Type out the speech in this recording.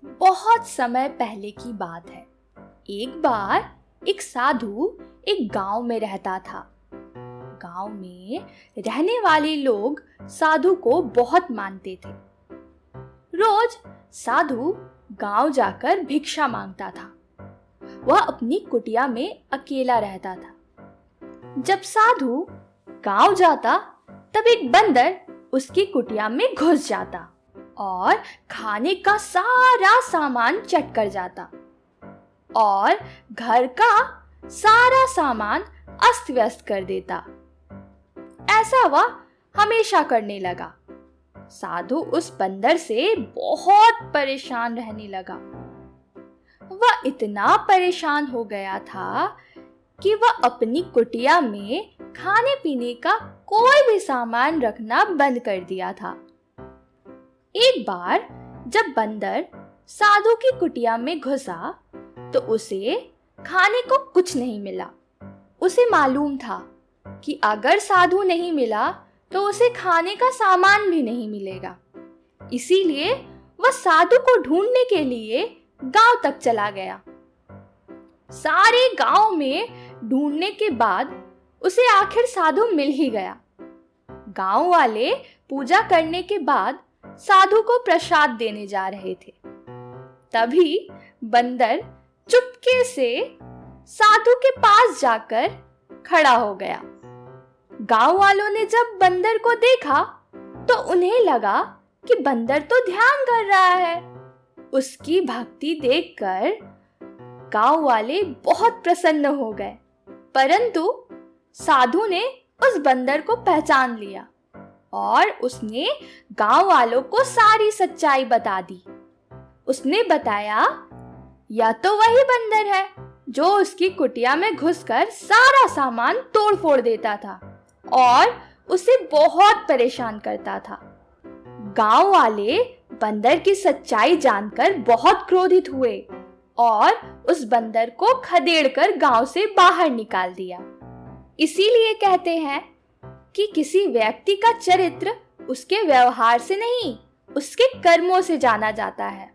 बहुत समय पहले की बात है। एक बार एक साधु एक गांव में रहता था। गांव में रहने वाले लोग साधु को बहुत मानते थे। रोज साधु गांव जाकर भिक्षा मांगता था। वह अपनी कुटिया में अकेला रहता था। जब साधु गांव जाता तब एक बंदर उसकी कुटिया में घुस जाता और खाने का सारा सामान चट कर जाता और घर का सारा सामान अस्त व्यस्त कर देता। ऐसा वह हमेशा करने लगा। साधु उस बंदर से बहुत परेशान रहने लगा। वह इतना परेशान हो गया था कि वह अपनी कुटिया में खाने पीने का कोई भी सामान रखना बंद कर दिया था। एक बार जब बंदर साधु की कुटिया में घुसा तो उसे खाने को कुछ नहीं मिला। उसे मालूम था कि अगर साधु नहीं मिला तो उसे खाने का सामान भी नहीं मिलेगा। इसीलिए वह साधु को ढूंढने के लिए गांव तक चला गया। सारे गांव में ढूंढने के बाद उसे आखिर साधु मिल ही गया। गांव वाले पूजा करने के बाद साधु को प्रसाद देने जा रहे थे। तभी बंदर चुपके से साधु के पास जाकर खड़ा हो गया। गांव वालों ने जब बंदर को देखा तो उन्हें लगा कि बंदर तो ध्यान कर रहा है। उसकी भक्ति देखकर गांव वाले बहुत प्रसन्न हो गए। परंतु साधु ने उस बंदर को पहचान लिया और उसने गांव वालों को सारी सच्चाई बता दी। उसने बताया, यह तो वही बंदर है जो उसकी कुटिया में घुसकर सारा सामान तोड़ फोड़ देता था और उसे बहुत परेशान करता था। गांव वाले बंदर की सच्चाई जानकर बहुत क्रोधित हुए और उस बंदर को खदेड़कर गांव से बाहर निकाल दिया। इसीलिए कहते हैं कि किसी व्यक्ति का चरित्र उसके व्यवहार से नहीं, उसके कर्मों से जाना जाता है।